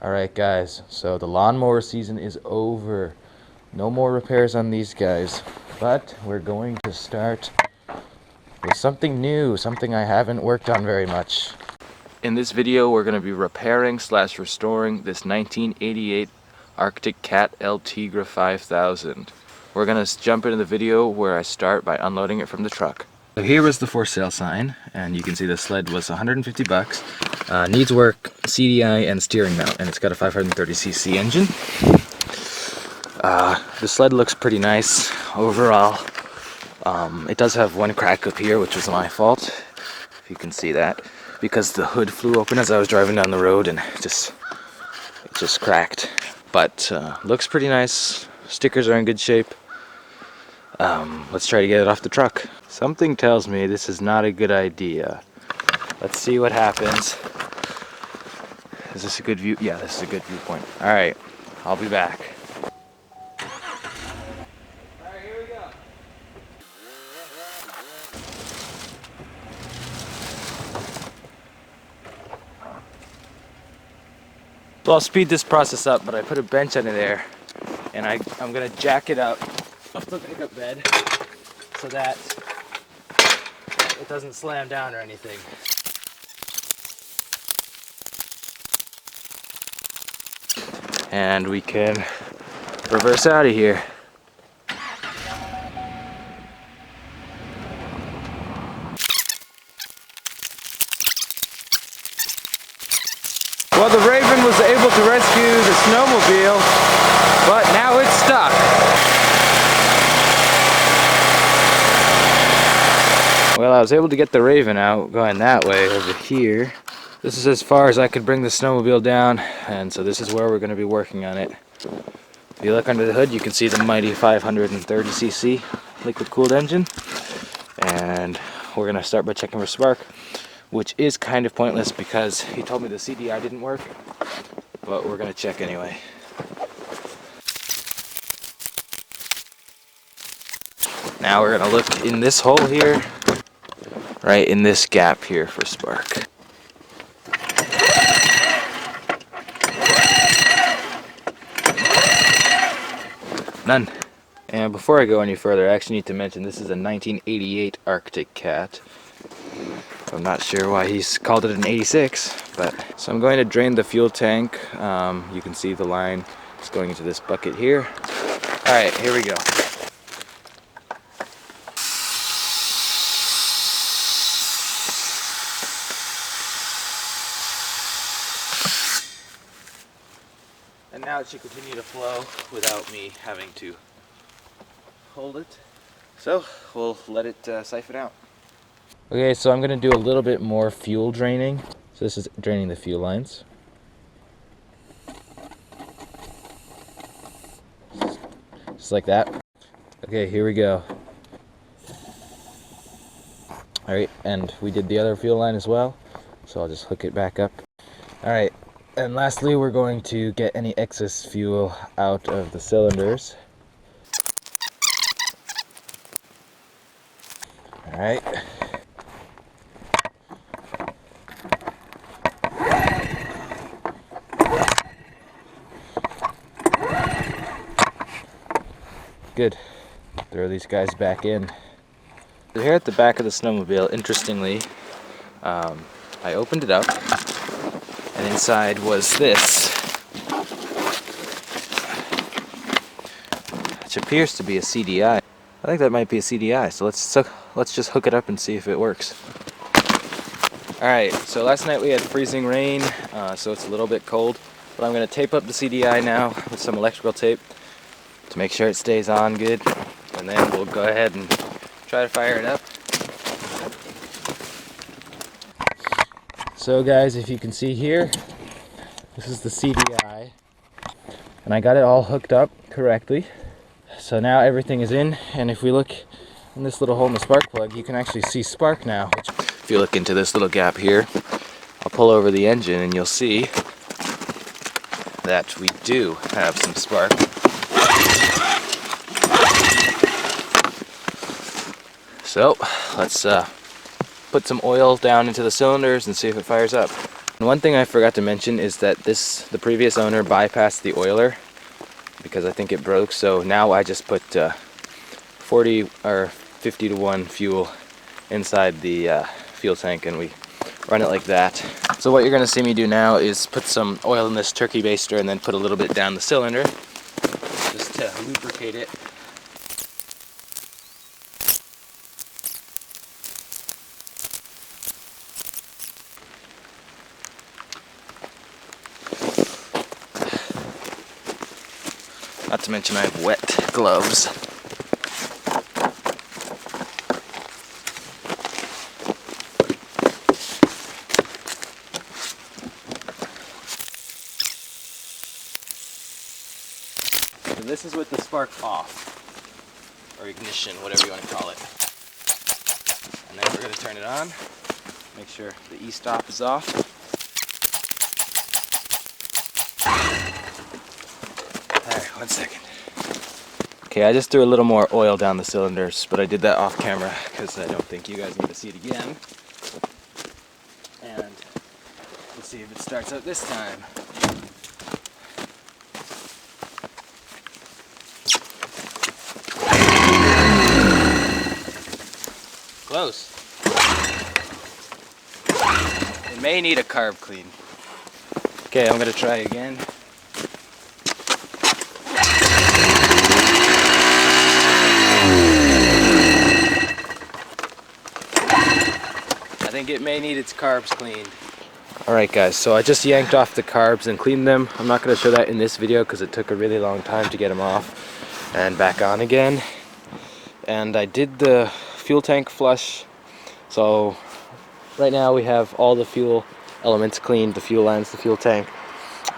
Alright guys, so the lawnmower season is over. No more repairs on these guys. But we're going to start with something new, something I haven't worked on very much. In this video we're going to be repairing / restoring this 1988 Arctic Cat El Tigre 5000. We're going to jump into the video where I start by unloading it from the truck. So here was the for sale sign, and you can see the sled was 150 bucks. Needs work, CDI and steering mount, and it's got a 530cc engine. The sled looks pretty nice overall. It does have one crack up here, which was my fault, if you can see that, because the hood flew open as I was driving down the road and it just cracked. But looks pretty nice. Stickers are in good shape. Let's try to get it off the truck. Something tells me this is not a good idea. Let's see what happens. Is this a good view? Yeah, this is a good viewpoint. Alright, I'll be back. Alright, here we go. So I'll speed this process up, but I put a bench under there, and I'm going to jack it out off the pickup bed so that it doesn't slam down or anything. And we can reverse out of here. Well, the Raven was able to rescue the snowmobile, but now it's stuck. Well, I was able to get the Raven out going that way over here. This is as far as I could bring the snowmobile down, and so this is where we're going to be working on it. If you look under the hood, you can see the mighty 530cc liquid-cooled engine. And we're going to start by checking for spark, which is kind of pointless because he told me the CDI didn't work, but we're going to check anyway. Now we're going to look in this hole here, right in this gap here for spark. None. And before I go any further, I actually need to mention this is a 1988 Arctic Cat. I'm not sure why he's called it an 86, but so I'm going to drain the fuel tank. You can see the line is going into this bucket here. Alright, here we go. And now it should continue to flow without me having to hold it. So we'll let it siphon out. Okay, so I'm going to do a little bit more fuel draining. So this is draining the fuel lines. Just like that. Okay, here we go. Alright, and we did the other fuel line as well. So I'll just hook it back up. Alright. And lastly, we're going to get any excess fuel out of the cylinders. Alright. Good. Throw these guys back in. Here at the back of the snowmobile, interestingly, I opened it up. And inside was this, which appears to be a CDI. I think that might be a CDI, so let's just hook it up and see if it works. Alright, so last night we had freezing rain, so it's a little bit cold, but I'm going to tape up the CDI now with some electrical tape to make sure it stays on good, and then we'll go ahead and try to fire it up. So guys, if you can see here, this is the CDI, and I got it all hooked up correctly. So now everything is in, and if we look in this little hole in the spark plug, you can actually see spark now. If you look into this little gap here, I'll pull over the engine and you'll see that we do have some spark. So let's put some oil down into the cylinders and see if it fires up. And one thing I forgot to mention is that the previous owner bypassed the oiler because I think it broke, so now I just put 40 or 50 to 1 fuel inside the fuel tank, and we run it like that. So what you're going to see me do now is put some oil in this turkey baster and then put a little bit down the cylinder just to lubricate it. Not to mention I have wet gloves. So this is with the spark off, or ignition, whatever you want to call it. And then we're going to turn it on, make sure the e-stop is off. Alright, 1 second. Okay, I just threw a little more oil down the cylinders, but I did that off camera because I don't think you guys need to see it again. And let's see if it starts up this time. Close. It may need a carb clean. Okay, I'm gonna try again. I think it may need its carbs cleaned. Alright guys, so I just yanked off the carbs and cleaned them. I'm not going to show that in this video because it took a really long time to get them off and back on again. And I did the fuel tank flush. So right now we have all the fuel elements cleaned, the fuel lines, the fuel tank,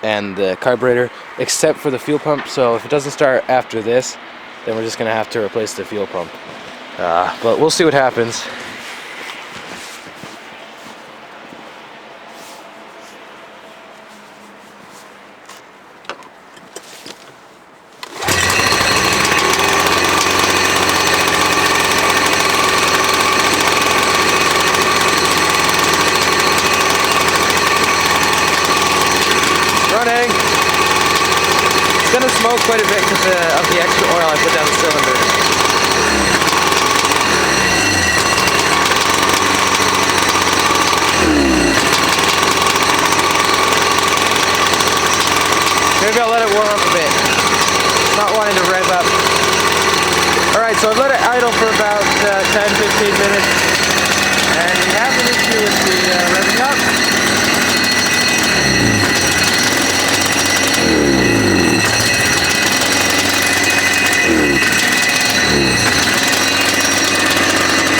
and the carburetor, except for the fuel pump. So if it doesn't start after this, then we're just going to have to replace the fuel pump. But we'll see what happens. Running. It's gonna smoke quite a bit because of the extra oil I put down the cylinder. Maybe I'll let it warm up a bit. Not wanting to rev up. Alright, so I've let it idle for about 10-15 minutes. And we have an issue with the revving up.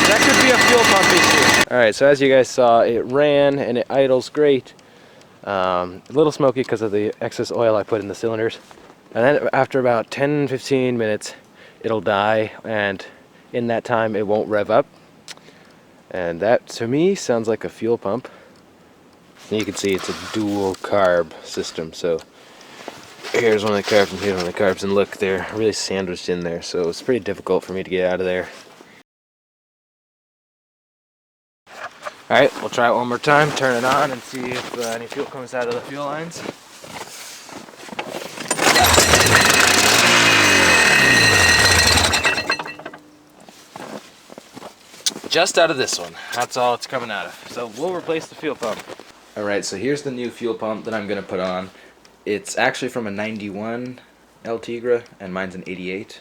That could be a fuel pump issue. Alright, so as you guys saw, it ran and it idles great. A little smoky because of the excess oil I put in the cylinders. And then after about 10-15 minutes, it'll die, and in that time it won't rev up. And that, to me, sounds like a fuel pump. And you can see it's a dual carb system, so here's one of the carbs and here's one of the carbs, and look, they're really sandwiched in there, so it's pretty difficult for me to get out of there. Alright, we'll try it one more time, turn it on, and see if any fuel comes out of the fuel lines. Just out of this one, that's all it's coming out of. So we'll replace the fuel pump. Alright, so here's the new fuel pump that I'm going to put on. It's actually from a 91 El Tigre, and mine's an 88,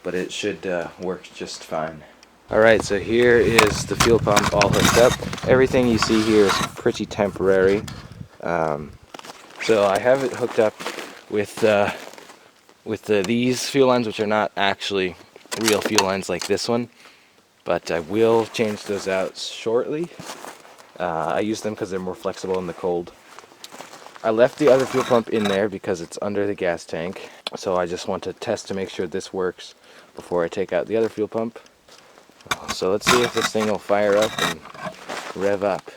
but it should work just fine. Alright, so here is the fuel pump all hooked up. Everything you see here is pretty temporary. So I have it hooked up with these fuel lines, which are not actually real fuel lines like this one, but I will change those out shortly. I use them because they're more flexible in the cold. I left the other fuel pump in there because it's under the gas tank, so I just want to test to make sure this works before I take out the other fuel pump. So let's see if this thing will fire up and rev up.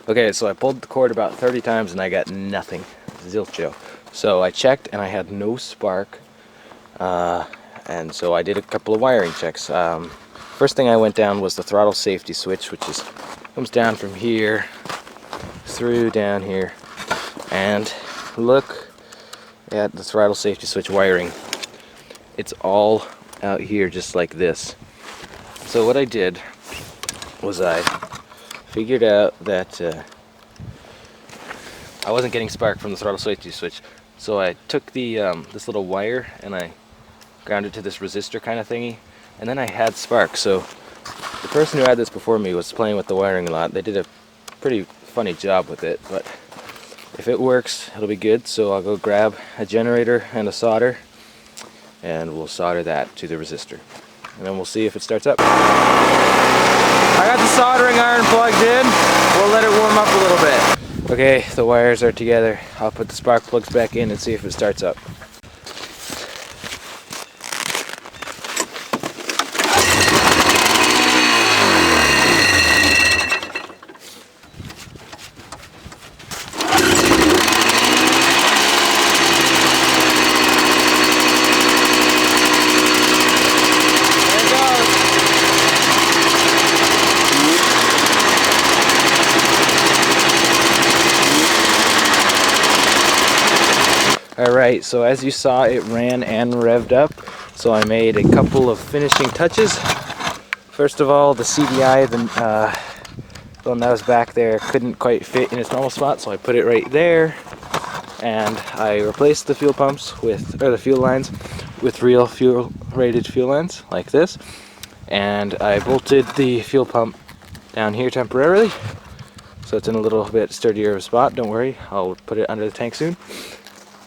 Okay, so I pulled the cord about 30 times and I got nothing. Zilcho. So I checked and I had no spark. And so I did a couple of wiring checks. First thing I went down was the throttle safety switch, which is Comes down from here through down here, and look at the throttle safety switch wiring. It's all out here just like this. So what I did was I figured out that I wasn't getting spark from the throttle safety switch, so I took the this little wire and I ground it to this resistor kind of thingy, and then I had spark. So the person who had this before me was playing with the wiring a lot. They did a pretty funny job with it, but if it works, it'll be good. So I'll go grab a generator and a solder, and we'll solder that to the resistor, and then we'll see if it starts up. I got the soldering iron plugged in. We'll let it warm up a little bit. Okay, the wires are together. I'll put the spark plugs back in and see if it starts up. Alright, so as you saw, it ran and revved up, so I made a couple of finishing touches. First of all, the CDI, the one that was back there, couldn't quite fit in its normal spot, so I put it right there, and I replaced the fuel pumps with, or the fuel lines with real fuel rated fuel lines like this, and I bolted the fuel pump down here temporarily, so it's in a little bit sturdier of a spot. Don't worry, I'll put it under the tank soon.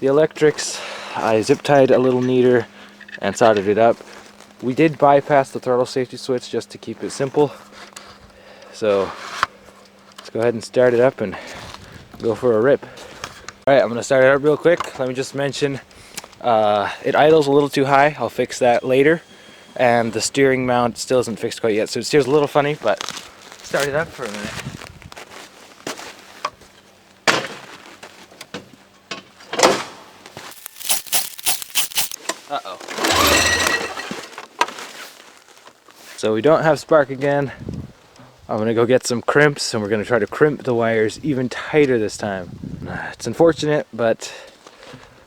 The electrics, I zip tied a little neater and soldered it up. We did bypass the throttle safety switch just to keep it simple. So let's go ahead and start it up and go for a rip. Alright, I'm going to start it up real quick. Let me just mention, it idles a little too high. I'll fix that later. And the steering mount still isn't fixed quite yet, so it steers a little funny, but start it up for a minute. Uh-oh. So we don't have spark again. I'm gonna go get some crimps, and we're gonna try to crimp the wires even tighter this time. It's unfortunate, but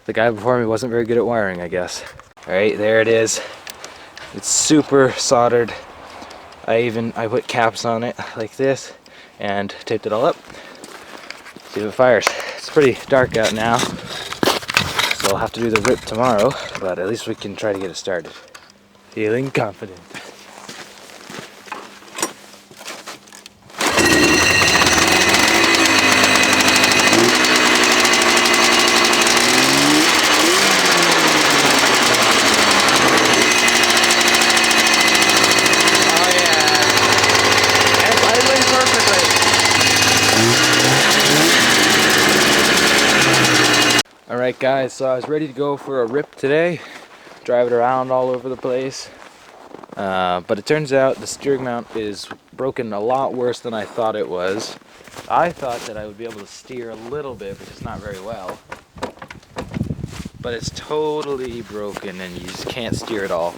the guy before me wasn't very good at wiring, I guess. Alright, there it is. It's super soldered. I put caps on it like this and taped it all up. See if it fires. It's pretty dark out now, so I'll have to do the rip tomorrow, but at least we can try to get it started. Feeling confident. Oh yeah, it's idling perfectly. Alright guys, so I was ready to go for a rip today, drive it around all over the place, but it turns out the steering mount is broken a lot worse than I thought it was. I thought that I would be able to steer a little bit, but just not very well. But it's totally broken and you just can't steer at all.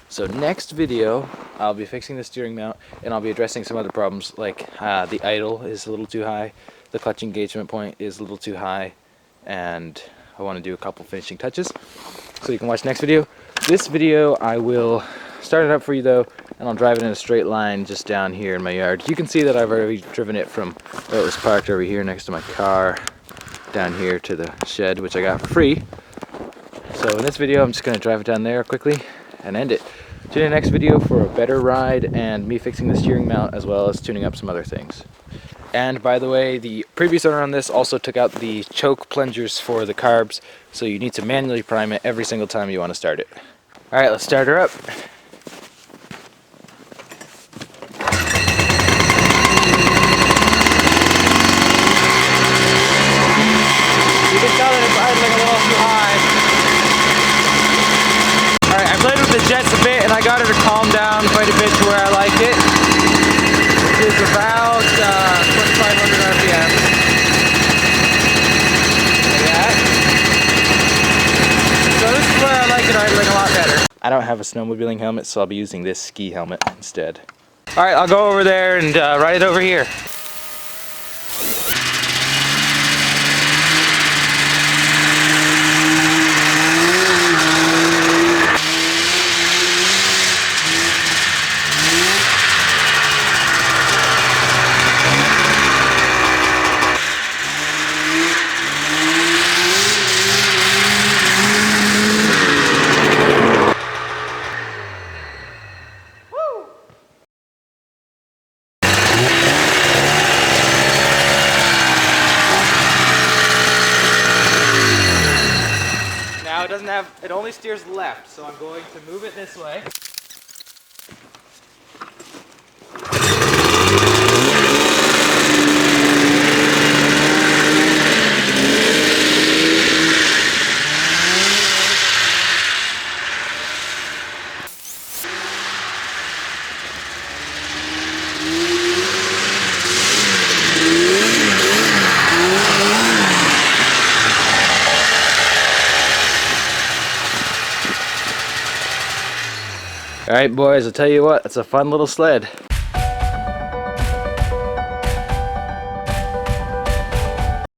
So next video, I'll be fixing the steering mount and I'll be addressing some other problems, like the idle is a little too high, the clutch engagement point is a little too high, and I want to do a couple finishing touches, so you can watch next video. This video I will start it up for you though, and I'll drive it in a straight line just down here in my yard. You can see that I've already driven it from where it was parked over here next to my car down here to the shed, which I got for free. So in this video I'm just going to drive it down there quickly and end it. Tune in the next video for a better ride and me fixing the steering mount, as well as tuning up some other things. And by the way, the previous owner on this also took out the choke plungers for the carbs, so you need to manually prime it every single time you want to start it. Alright, let's start her up. You can tell that it's idling a little too high. Alright, I played with the jets a bit and I got her to calm down quite a bit to where I like it. It's about 2,500 RPM. Like that. So this is where I like it idling a lot better. I don't have a snowmobiling helmet, so I'll be using this ski helmet instead. Alright, I'll go over there and ride it over here. doesn't have, it only steers left, so I'm going to move it this way. Alright boys, I'll tell you what, it's a fun little sled.